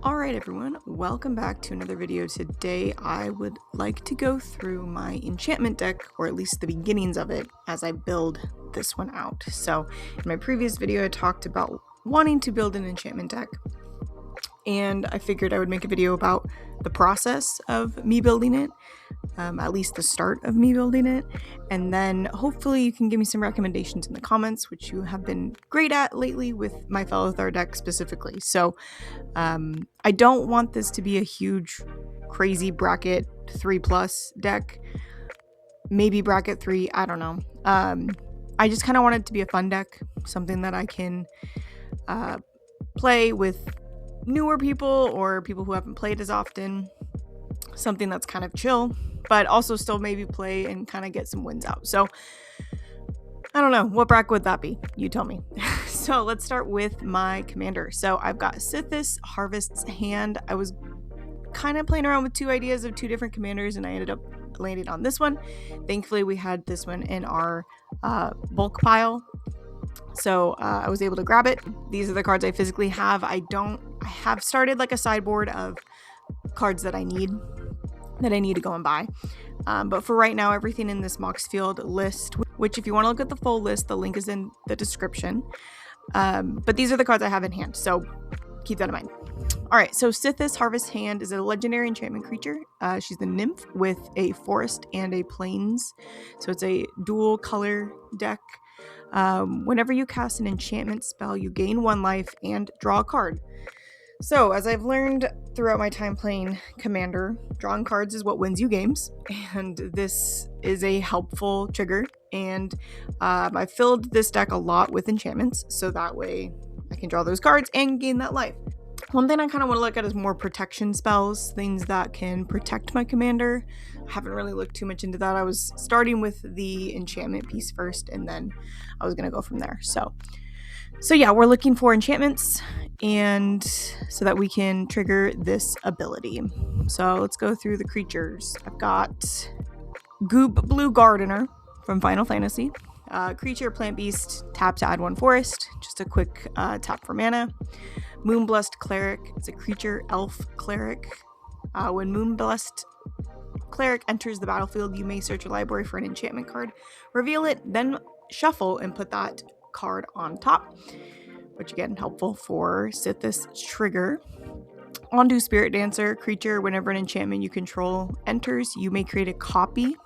Alright everyone, welcome back to another video. Today I would like to go through my enchantment deck, or at least the beginnings of it, as I build this one out. So in my previous video I talked about wanting to build an enchantment deck, and I figured I would make a video about the process of me building it, at least the start of me building it, and then hopefully you can give me some recommendations in the comments, which you have been great at lately with my Felithar deck specifically. So I don't want this to be a huge crazy bracket 3+ deck, maybe bracket 3, I don't know. I just kind of want it to be a fun deck, something that I can play with newer people or people who haven't played as often, something that's kind of chill, but also still maybe play and kind of get some wins out. So I don't know, what bracket would that be? You tell me. So let's start with my commander. So I've got Sythis, Harvest's Hand. I was kind of playing around with two ideas of two different commanders, and I ended up landing on this one. Thankfully, we had this one in our bulk pile, so I was able to grab it. These are the cards I physically have. I have started like a sideboard of cards that I need to go and buy. But for right now, everything in this Moxfield list, which if you want to look at the full list, the link is in the description. But these are the cards I have in hand, so keep that in mind. Alright, so Sythis, Harvest Hand is a legendary enchantment creature. She's the nymph with a forest and a plains, so it's a dual color deck. Whenever you cast an enchantment spell, you gain 1 life and draw a card. So, as I've learned throughout my time playing Commander, drawing cards is what wins you games, and this is a helpful trigger, and I filled this deck a lot with enchantments, so that way I can draw those cards and gain that life. One thing I kind of want to look at is more protection spells, things that can protect my commander. I haven't really looked too much into that. I was starting with the enchantment piece first, and then I was going to go from there. So yeah, we're looking for enchantments, and so that we can trigger this ability. So let's go through the creatures. I've got Goob Blue Gardener from Final Fantasy. Creature, plant, beast, tap to add 1 forest. Just a quick tap for mana. Moonblessed Cleric. It's a creature, elf cleric. When Moonblessed Cleric enters the battlefield, you may search your library for an enchantment card, reveal it, then shuffle and put that card on top, which again, helpful for Sythis trigger. Onto Spirit Dancer. Creature, whenever an enchantment you control enters, you may create a copy,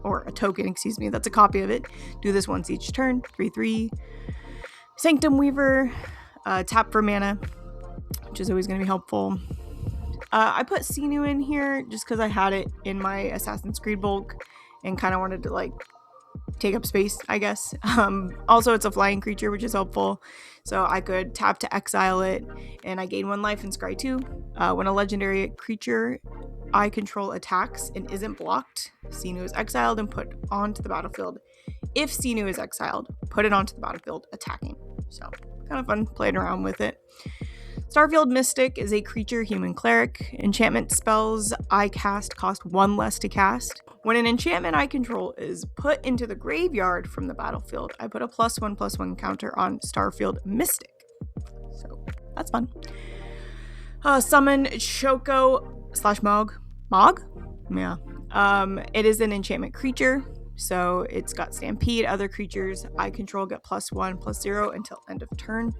or a token, that's a copy of it. Do this once each turn. 3/3. Sanctum Weaver. Tap for mana, which is always going to be helpful. I put Sinu in here just because I had it in my Assassin's Creed bulk and kind of wanted to take up space, I guess. Also, it's a flying creature, which is helpful. So I could tap to exile it, and I gain 1 life in Scry 2. When a legendary creature I control attacks and isn't blocked, Sinu is exiled and put onto the battlefield. If Sinu is exiled, put it onto the battlefield attacking. So kind of fun playing around with it. Starfield Mystic is a creature, human cleric. Enchantment spells I cast cost 1 less to cast. When an enchantment I control is put into the graveyard from the battlefield, I put a +1/+1 counter on Starfield Mystic. So that's fun. Summon Shoko/Mog. Mog? Yeah. It is an enchantment creature, so it's got Stampede. Other creatures I control get +1/+0 until end of turn.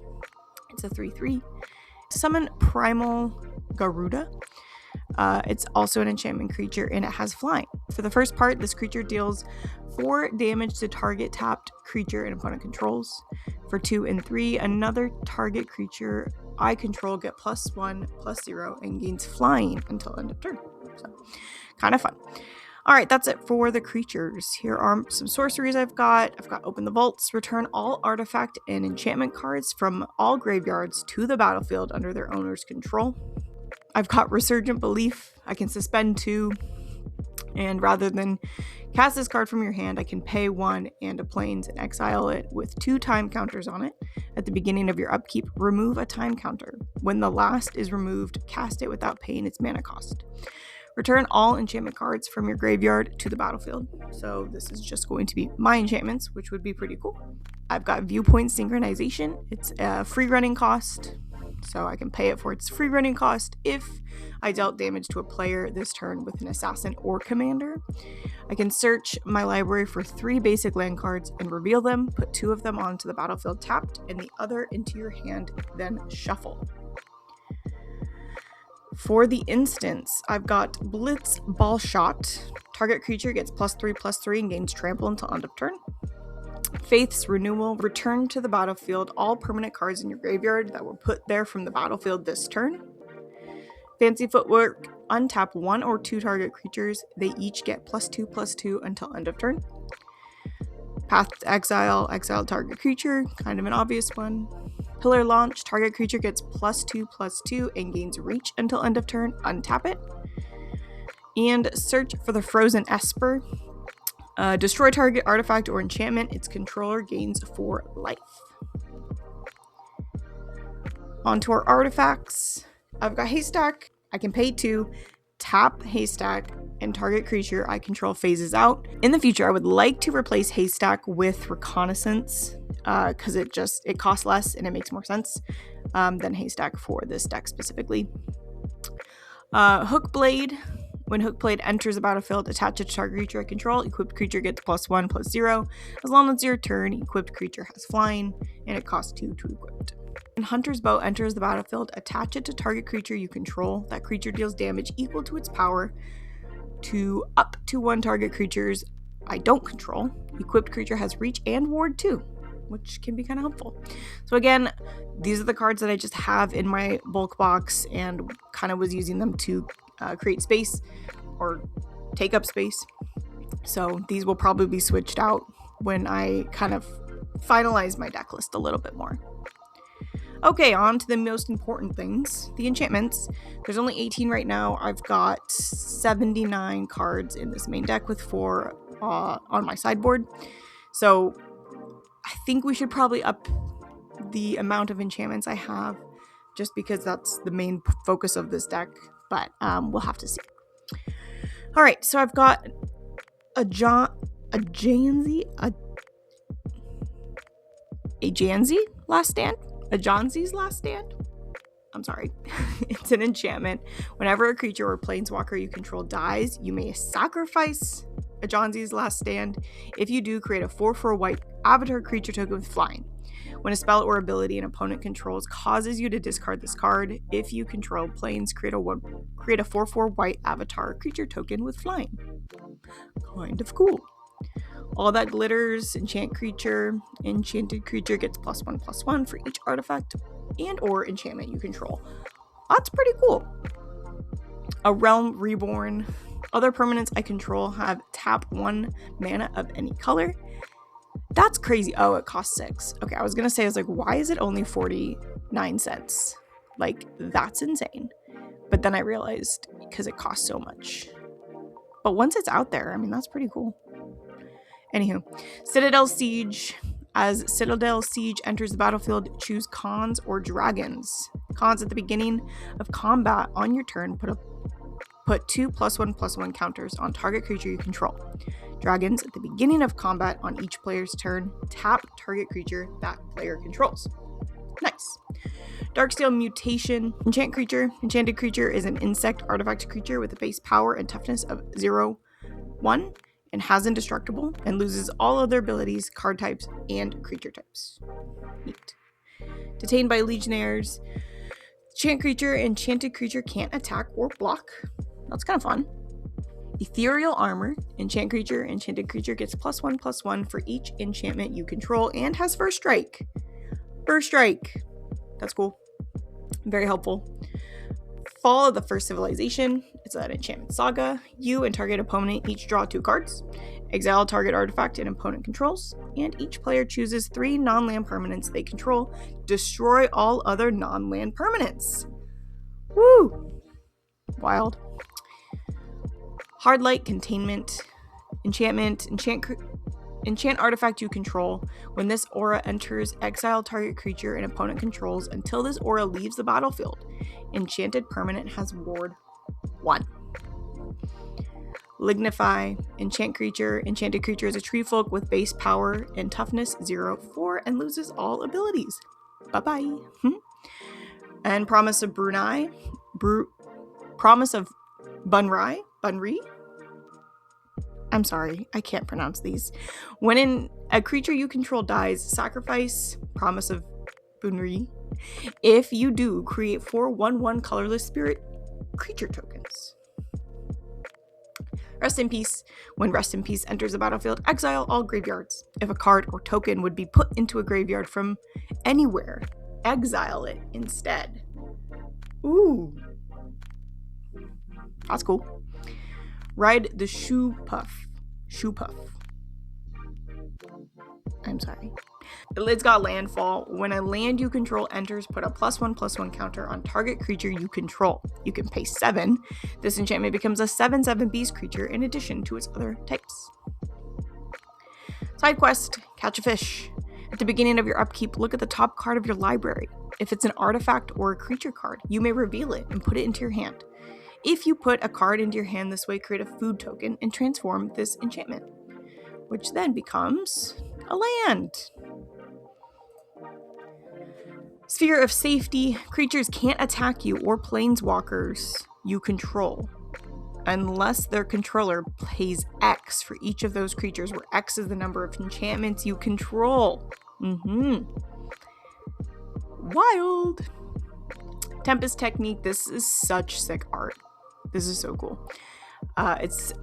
It's a 3/3. Summon Primal Garuda. It's also an enchantment creature, and it has flying. For the first part, this creature deals 4 damage to target tapped creature and opponent controls. For 2 and 3, another target creature I control get +1/+0 and gains flying until end of turn. So, kind of fun. Alright, that's it for the creatures. Here are some sorceries I've got. I've got Open the Vaults. Return all artifact and enchantment cards from all graveyards to the battlefield under their owner's control. I've got Resurgent Belief. I can suspend 2, and rather than cast this card from your hand, I can pay 1 and a plains and exile it with 2 time counters on it. At the beginning of your upkeep, remove a time counter. When the last is removed, cast it without paying its mana cost. Return all enchantment cards from your graveyard to the battlefield. So this is just going to be my enchantments, which would be pretty cool. I've got Viewpoint Synchronization. It's a free running cost. so I can pay it for its free running cost if I dealt damage to a player this turn with an assassin or commander. I can search my library for 3 basic land cards and reveal them, put 2 of them onto the battlefield tapped and the other into your hand, then shuffle. For the instance, I've got Blitz Ball Shot. Target creature gets +3/+3 and gains trample until end of turn. Faith's Renewal. Return to the battlefield all permanent cards in your graveyard that were put there from the battlefield this turn. Fancy Footwork. Untap 1 or 2 target creatures. They each get +2/+2 until end of turn. Path to Exile. Exile target creature. Kind of an obvious one. Pillar Launch. Target creature gets +2/+2 and gains reach until end of turn. Untap it. And search for the Frozen Esper. Destroy target artifact or enchantment. Its controller gains 4 life. Onto our artifacts. I've got Haystack. I can pay 2. Tap Haystack and target creature I control phases out. In the future, I would like to replace Haystack with Reconnaissance because it costs less and it makes more sense than Haystack for this deck specifically. Hookblade. When Hookblade enters the battlefield, attach it to target creature I control. Equipped creature gets +1/+0. As long as your turn, equipped creature has flying, and it costs 2 to equip. When Hunter's Bow enters the battlefield, attach it to target creature you control. That creature deals damage equal to its power to up to 1 target creatures I don't control. Equipped creature has reach and ward too, which can be kind of helpful. So again, these are the cards that I just have in my bulk box and kind of was using them to create space or take up space. So these will probably be switched out when I kind of finalize my deck list a little bit more. Okay, on to the most important things, the enchantments. There's only 18 right now. I've got 79 cards in this main deck with 4 on my sideboard. So I think we should probably up the amount of enchantments I have just because that's the main focus of this deck, but we'll have to see. All right, so I've got a Janzi Last Stand. A Janzi's Last Stand? I'm sorry. It's an enchantment. Whenever a creature or planeswalker you control dies, you may sacrifice a Janzi's Last Stand. If you do, create a 4/4 white avatar creature token with flying. When a spell or ability an opponent controls causes you to discard this card, if you control planes, create a 4/4 white avatar creature token with flying. Kind of cool. All that glitters, enchanted creature gets +1/+1 for each artifact and or enchantment you control. That's pretty cool. A Realm Reborn. Other permanents I control have tap 1 mana of any color. That's crazy. Oh, it costs 6. Okay, I was gonna say, I was like, why is it only 49 cents? Like, that's insane. But then I realized because it costs so much. But once it's out there, I mean, that's pretty cool. Anywho, Citadel Siege. As Citadel Siege enters the battlefield, choose Khans or Dragons. Khans at the beginning of combat on your turn, put 2 +1/+1 counters on target creature you control. Dragons at the beginning of combat on each player's turn, tap target creature that player controls. Nice. Darksteel Mutation. Enchanted creature is an insect artifact creature with a base power and toughness of 0/1 and has indestructible and loses all other abilities, card types, and creature types. Neat. Detained by Legionnaires. Enchanted creature can't attack or block. That's kind of fun. Ethereal Armor. Enchanted creature gets +1/+1 for each enchantment you control and has First Strike. First Strike. That's cool. Very helpful. Fall of the First Civilization. It's an enchantment saga. You and target opponent each draw 2 cards. Exile target artifact an opponent controls. And each player chooses 3 non-land permanents they control. Destroy all other non-land permanents. Woo! Wild. Hard Light Containment. Enchant artifact you control. When this aura enters, exile target creature an opponent controls until this aura leaves the battlefield. Enchanted permanent has ward 1. Lignify. Enchanted creature is a tree folk with base power and toughness 0/4 and loses all abilities. Bye-bye. and Promise of Brunei, Promise of Bunri. I'm sorry, I can't pronounce these. When a creature you control dies, sacrifice Promise of Bunri. If you do, create 4 1/1 colorless spirit creature tokens. Rest in Peace. When Rest in Peace enters the battlefield, exile all graveyards. If a card or token would be put into a graveyard from anywhere, exile it instead. Ooh. That's cool. Ride the Shoe Puff. I'm sorry. It's got landfall. When a land you control enters, put a +1/+1 counter on target creature you control. You can pay 7. This enchantment becomes a 7/7 beast creature in addition to its other types. Side quest, catch a fish. At the beginning of your upkeep, look at the top card of your library. If it's an artifact or a creature card, you may reveal it and put it into your hand. If you put a card into your hand this way, create a food token and transform this enchantment, which then becomes a land. Sphere of Safety. Creatures can't attack you or planeswalkers you control unless their controller pays X for each of those creatures, where X is the number of enchantments you control. Wild. Tempest Technique. This is such sick art. This is so cool. It's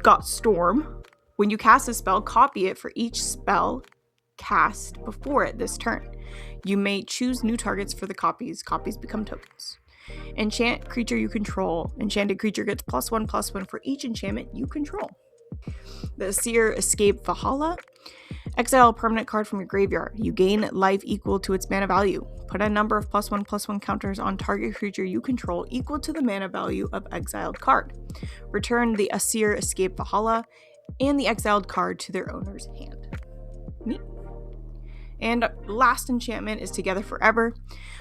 got Storm. When you cast a spell, copy it for each spell cast before it this turn. You may choose new targets for the copies. Copies become tokens. Enchant creature you control. Enchanted creature gets +1/+1 for each enchantment you control. The Seer Escape Valhalla. Exile a permanent card from your graveyard. You gain life equal to its mana value. Put a number of +1/+1 counters on target creature you control equal to the mana value of exiled card. Return the Seer Escape Valhalla and the exiled card to their owner's hand. Neat. And last enchantment is Together Forever.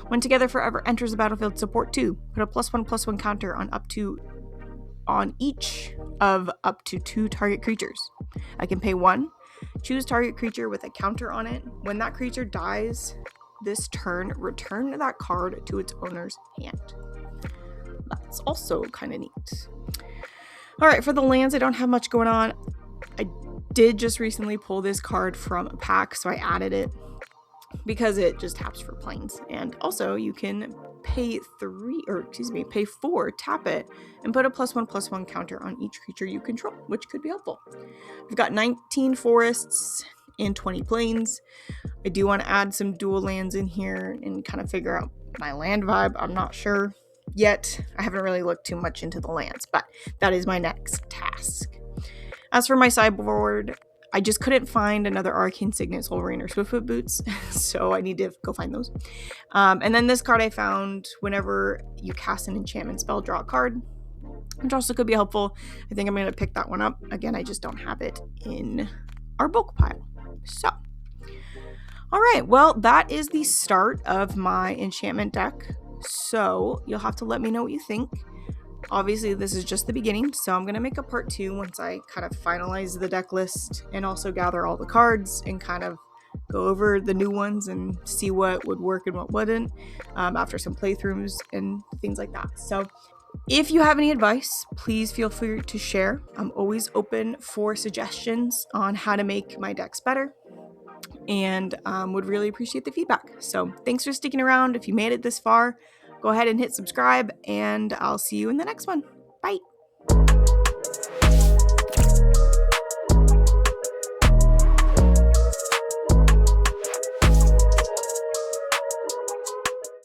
When Together Forever enters the battlefield, support 2. Put a +1/+1 counter on each of up to 2 target creatures. I can pay 1. Choose target creature with a counter on it. When that creature dies this turn, return that card to its owner's hand. That's also kind of neat. Alright, for the lands, I don't have much going on. I did just recently pull this card from a pack, so I added it because it just taps for planes. And also you can pay 4, tap it, and put a +1/+1 counter on each creature you control, which could be helpful. We've got 19 forests and 20 plains. I do want to add some dual lands in here and kind of figure out my land vibe. I'm not sure yet. I haven't really looked too much into the lands, but that is my next task. As for my sideboard, I just couldn't find another Arcane Signet, Soul Rain, or Swiftfoot Boots, so I need to go find those. And then this card I found: whenever you cast an enchantment spell, draw a card, which also could be helpful. I think I'm going to pick that one up. Again, I just don't have it in our bulk pile. So, all right, well, that is the start of my enchantment deck. So you'll have to let me know what you think. Obviously, this is just the beginning, so I'm going to make a part 2 once I kind of finalize the deck list and also gather all the cards and kind of go over the new ones and see what would work and what wouldn't after some playthroughs and things like that. So if you have any advice, please feel free to share. I'm always open for suggestions on how to make my decks better, and would really appreciate the feedback. So thanks for sticking around. If you made it this far, go ahead and hit subscribe, and I'll see you in the next one. Bye.